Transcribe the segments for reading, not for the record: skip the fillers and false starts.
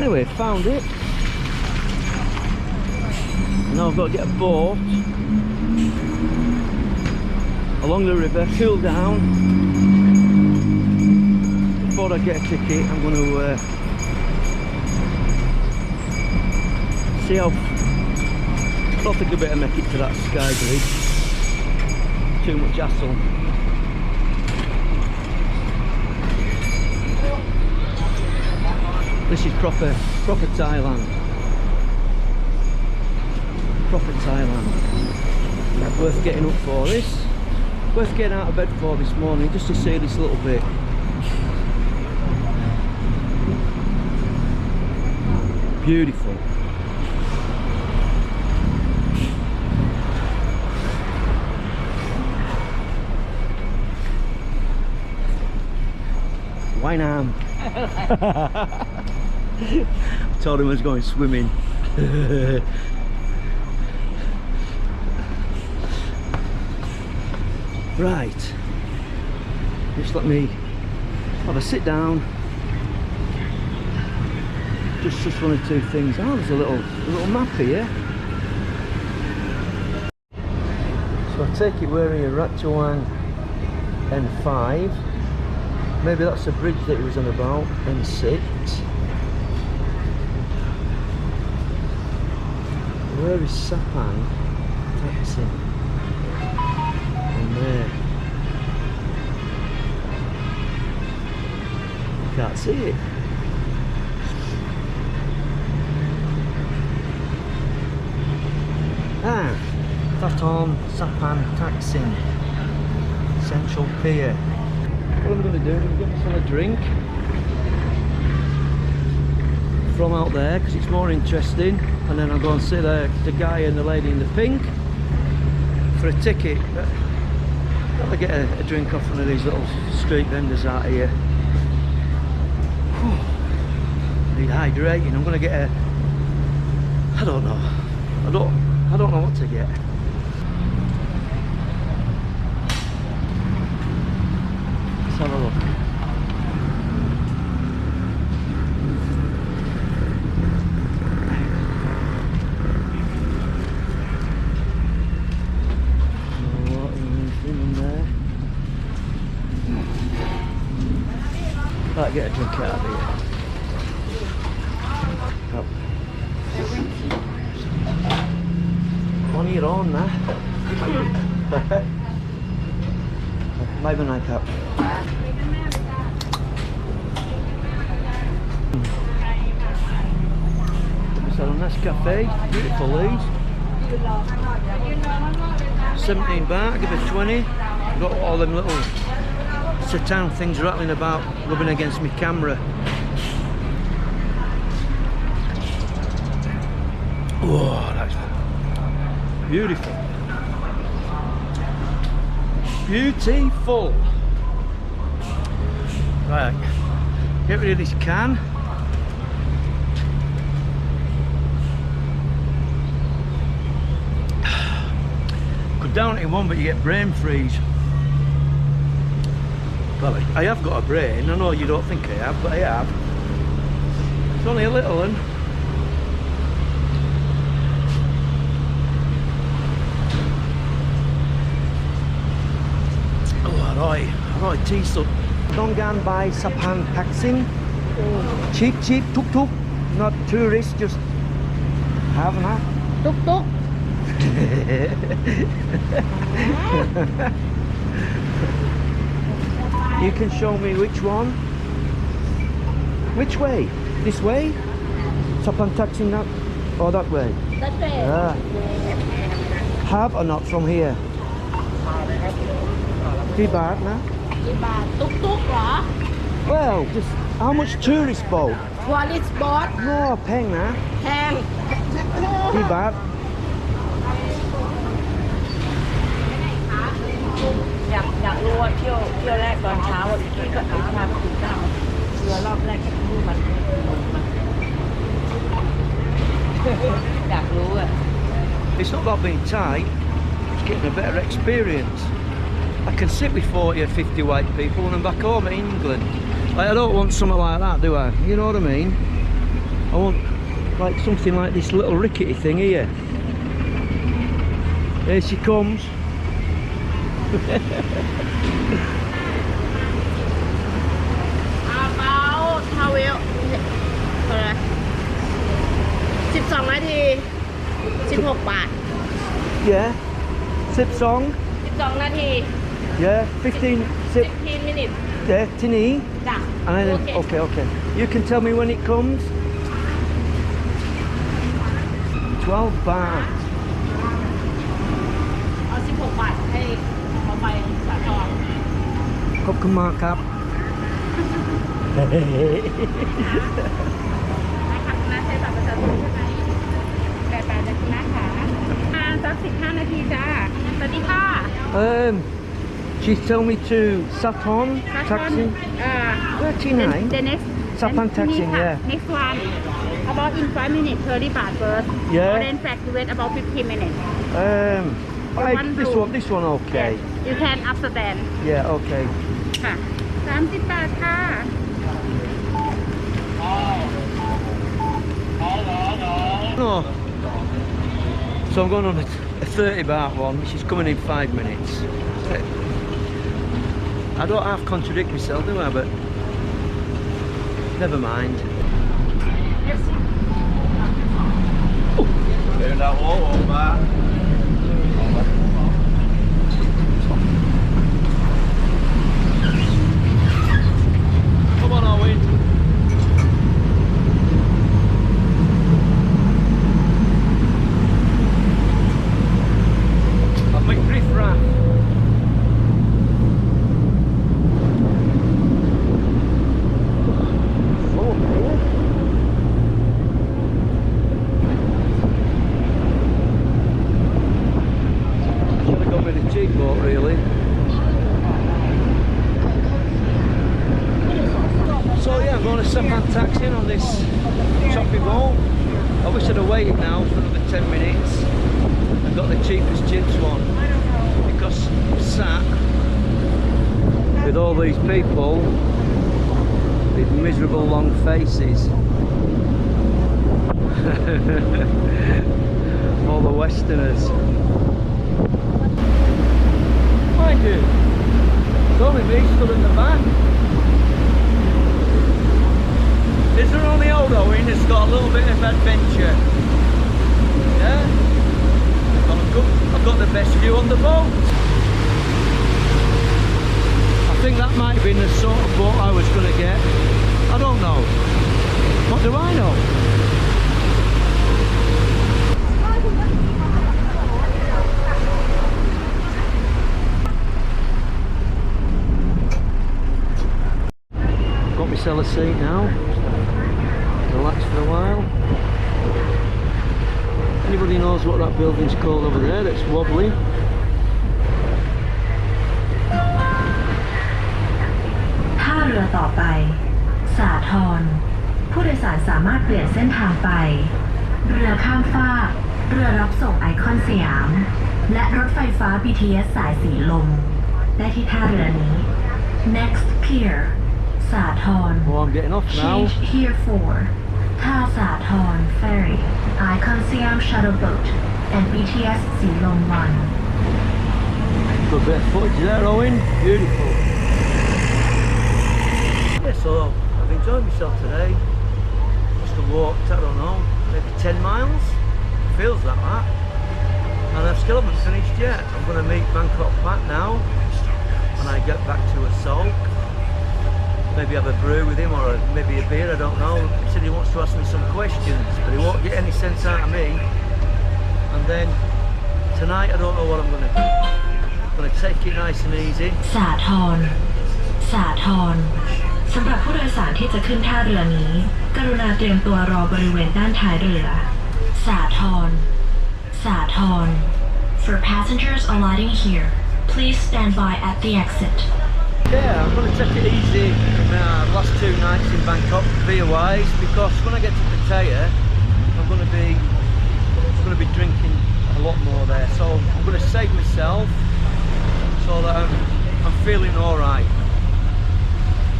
Anyway, found it. Now I've got to get a boat along the river, cool down. Before I get a ticket, I'm going to see how. I don't think I'll better make it to that sky bridge. Too much hassle. This is proper Thailand. Proper Thailand. Worth getting up for this. Worth getting out of bed for this morning just to see this little bit. Beautiful. Why not? Told him I was going swimming. Right, just let me have a sit down. Just one or two things. Oh, there's a little map here. So I take it we're in Ratchawan N5. Maybe that's the bridge that he was on about, N6. Where is Sapan taxi? On there. Can't see it. Ah, Thaton Sapan taxi. Central Pier. What I'm going to do is I'm going to get myself a drink from out there because it's more interesting, and then I'll go and see the guy and the lady in the pink for a ticket. I'll get a drink off one of these little street vendors out here. Need hydrating. I'm going to get a. I don't know. I don't know what to get. Let's have a look. What is in there? I'll get a drink out of here. Oh. On your own now. Bye bye night up. It's a nice cafe, beautiful these. 17 baht, give it 20. Got all them little satan things rattling about, rubbing against my camera. Oh, that's beautiful. Beautiful. Right, get rid of this can. Could down it in one, but you get brain freeze. Well, I have got a brain. I know you don't think I have, but I have. It's only a little one. Alright, tea so Dongan by Sapan taxing. Cheap, tuk tuk. Not tourists, just have a tuk tuk. You can show me which one. Which way? This way? Sapan taxing that or that way? That way. Yeah. Have or not from here? 3 baht now? 3 baht. Tuk tuk เหรอ Well, just how much tourist boat? Tourist boat No, แพงนะ แพง 3 baht. อยากรู้ว่าเที่ยวแรกตอนเช้าว่าพี่ก็เอาพาไปถึงเจ้าเรือรอบแรกที่รู้มันอยากรู้อ่ะ It's not about being tight, it's getting a better experience. I can sit with 40 or 50 white people when I'm back home in England. Like, I don't want something like that, do I? You know what I mean? I want like something like this little rickety thing here. Here she comes. About how will 12 นาที16 บาท Yeah. Sip song. 12 นาที Yeah. 15 sip. 15 minutes Yeah. Tini. จ้ะ And then, โอเค okay. You can tell me when it comes. 12 baht. เอา 16 บาทให้เขาไปสาทร ขอบคุณมากครับ นะคะคุณน้าใช้บัตรประชาชนใช่ไหม8 บาทจากคุณน้าค่ะสัก15 นาทีจ้าสวัสดีค่ะ She's telling me to Sathon taxi. Where Chennai? The next Sapan taxi, yeah. Next one about in 5 minutes 30 baht first Yeah. or then back to wait about 15 minutes This one okay. Yes. You can upstand Yeah, okay. ค่ะ30 บาทค่ะ No. So I'm going on a 30 baht one, which is coming in 5 minutes. I don't half contradict myself, do I? But never mind. Come on, Owen. I'll make riff raff. Should have gone with a cheap boat, really. So yeah, I'm going to Sapan taxiing on this choppy boat. I wish I'd have waited now for another 10 minutes and got the cheapest chips one, because I'm sat with all these people with miserable long faces. All the Westerners. Mind you, it's only me stood at the back. Is there only old Owen that's got a little bit of adventure? Yeah? I've got the best view on the boat. I think that might have been the sort of boat I was going to get. I don't know. What do I know? Got myself a seat now. Relax for a while. Anybody knows what that building's called over there that's wobbly? ท่าเรือต่อไปสาทรผู้โดยสารสามารถเปลี่ยนเส้นทางไปเรือข้ามฟากเรือรับส่งไอคอนสยามและรถไฟฟ้า BTS สายสีลมได้ที่ท่าเรือนี้ Next pier สาทร Oh, I'm getting off now. Change here for ท่าสาทร Ferry Icon Siam Shuttle Boat and BTS สีลม 1 Good bit of footage there, Owen. Beautiful. Yeah, so I've enjoyed myself today. Just have walked, I don't know, maybe 10 miles. Feels like that. And I still haven't finished yet. I'm going to meet Bangkok Pat now when I get back to Seoul. Maybe have a brew with him or maybe a beer, I don't know. He said he wants to ask me some questions, but he won't get any sense out of me. And then tonight I don't know what I'm going to do. I'm going to take it nice and easy. สาทรสำหรับผู้โดยสารที่จะขึ้นท่าเรือนี้กรุณาเตรียมตัวรอบริเวณด้านท้ายเรือสาทร For passengers alighting here please stand by at the exit Yeah, I'm going to take it easy last 2 nights in Bangkok, beer-wise, because when I get to Pattaya, I'm going to be drinking a lot more there. So I'm going to save myself so that I'm feeling all right.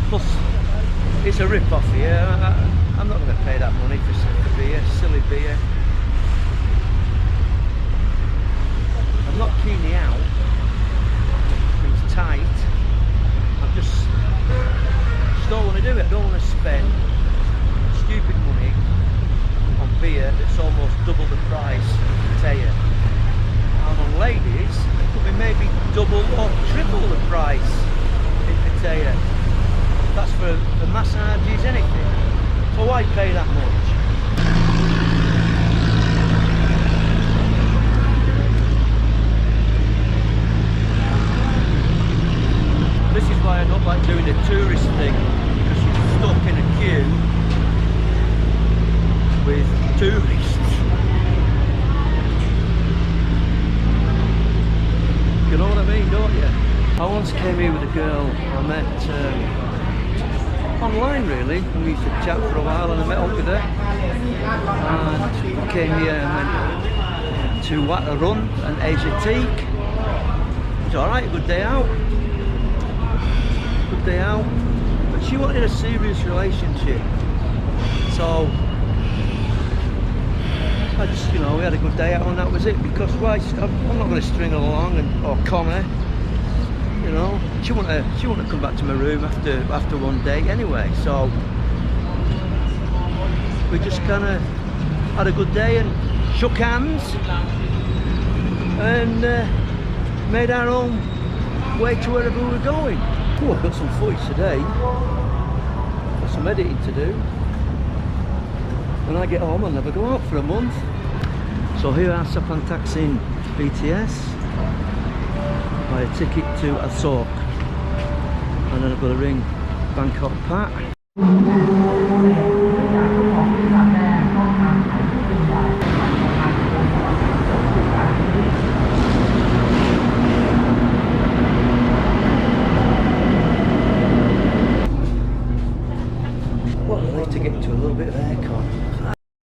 Plus, it's a rip-off here. I'm not going to pay that money beer. I'm not keenly out. It's tight. I just don't want to do it. I don't want to spend stupid money on beer that's almost double the price of Taya. And on ladies, it could be maybe double or triple the price in Pattaya. That's for massages, anything. So why pay that much? This is why I don't like doing the tourist thing, because you're stuck in a queue with tourists. You know what I mean, don't you? I once came here with a girl I met online really, and we used to chat for a while, and I met up with her and I came here and went to Watarun and Asiatique. It was alright, good day out. Good day out. But she wanted a serious relationship. So I just, you know, we had a good day out and that was it, because why? I'm not going to string her along or con her. You know, she wouldn't come back to my room after one day anyway. So we just kind of had a good day and shook hands and made our own way to wherever we were going. Oh, I've got some footage today. Got some editing to do. When I get home, I'll never go out for a month. So here are Sapan Taksin BTS. Buy a ticket to Asok, and then I've got to ring Bangkok Pat. Well, I need to get into a little bit of aircon.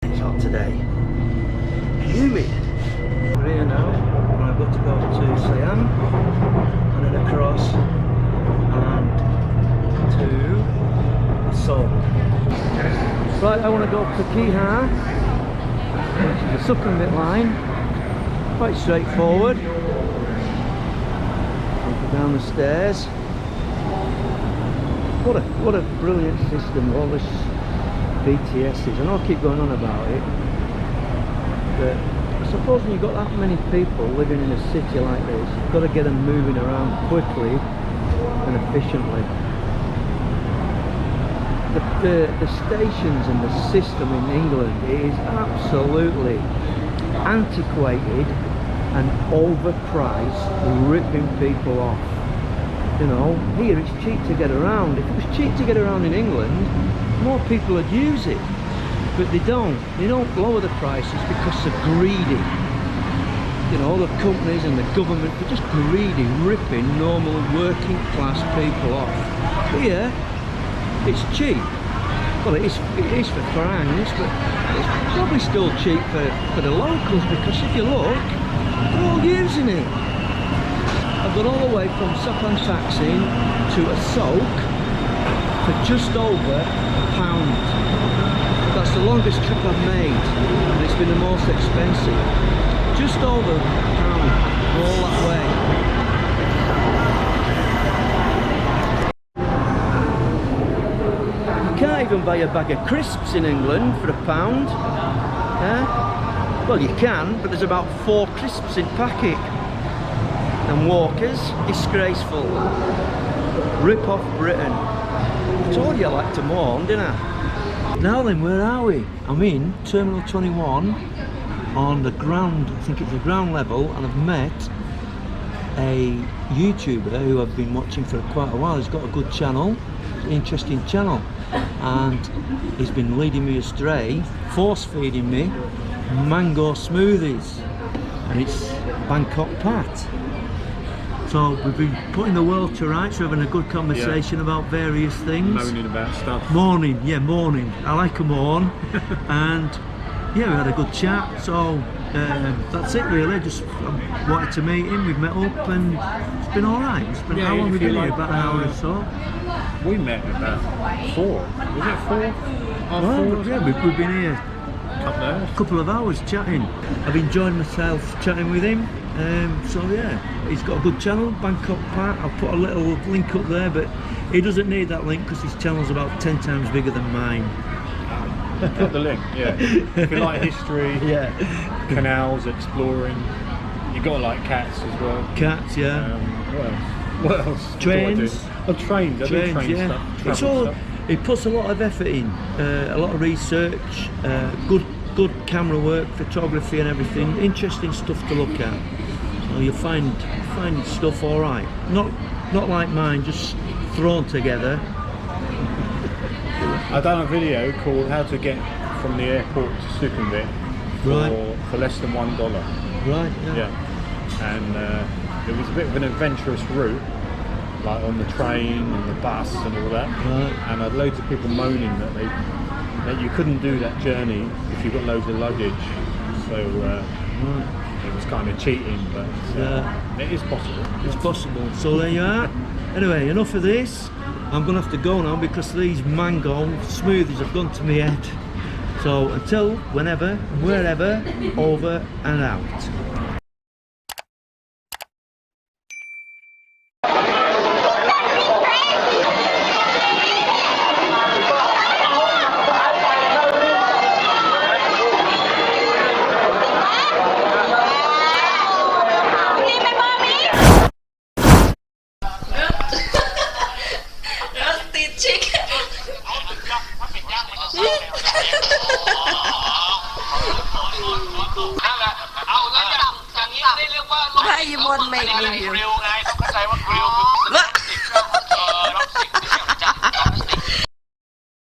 It's hot today. Humid. We're here now, and I've got to go to Siam, and then across, and to Seoul. Right, I want to go to Kihar, which is the Sukhumvit line. Quite straightforward. Go down the stairs. What a brilliant system all this BTS is. I know I keep going on about it, but I suppose when you've got that many people living in a city like this, you've got to get them moving around quickly and efficiently. The stations and the system in England is absolutely antiquated and overpriced, ripping people off. You know, here it's cheap to get around. If it was cheap to get around in England, more people would use it. But they don't lower the prices because they're greedy. You know, the companies and the government are just greedy, ripping normal working class people off. Here, it's cheap. Well, it is for foreigners, but it's probably still cheap for the locals, because if you look, they're all using it. I've gone all the way from Sapan Taksin to Asok for just over £1. That's the longest trip I've made, and it's been the most expensive. Just over £1 all that way. You can't even buy a bag of crisps in England for £1. Yeah? Well, you can, but there's about 4 crisps in packet. And Walkers, disgraceful. Rip off Britain. I told you I like to mourn, didn't I? Now then, where are we? I'm in Terminal 21 on the ground, I think it's the ground level, and I've met a YouTuber who I've been watching for quite a while. He's got a good channel, interesting channel, and he's been leading me astray, force feeding me mango smoothies, and it's Bangkok Pat. So we've been putting the world to rights, we're having a good conversation about various things. Moaning about stuff. Morning, yeah, morning. I like a mourn. And yeah, we had a good chat. So that's it really. Just wanted to meet him, we've met up, and it's been alright. It's been, how long have we been here? About an hour or so. We met about 4. Was it 4? Well, yeah, we've been here couple of hours chatting. I've enjoyed myself chatting with him. So yeah, he's got a good channel, Bangkok Park. I'll put a little link up there, but he doesn't need that link because his channel's about 10 times bigger than mine. Put the link, yeah. If you like history, Yeah. canals, exploring, you got to like cats as well. Cats, yeah. What else? What else? Trains. Oh, trains. I do train yeah. stuff. It's travel all. stuff. He puts a lot of effort in, a lot of research, good camera work, photography, and everything. Interesting stuff to look at. So you'll find stuff all right. Not like mine, just thrown together. I done a video called "How to Get from the Airport to Sukhumvit for less than $1." Right. Yeah, and it was a bit of an adventurous route, like on the train and the bus and all that. Right. And I had loads of people moaning that you couldn't do that journey if you got loads of luggage. So it was kind of cheating, but it is possible. It's possible. So there you are. Anyway, enough of this. I'm gonna have to go now because these mango smoothies have gone to my head. So until whenever, wherever, over and out. Hai gì buồn mệt nhiều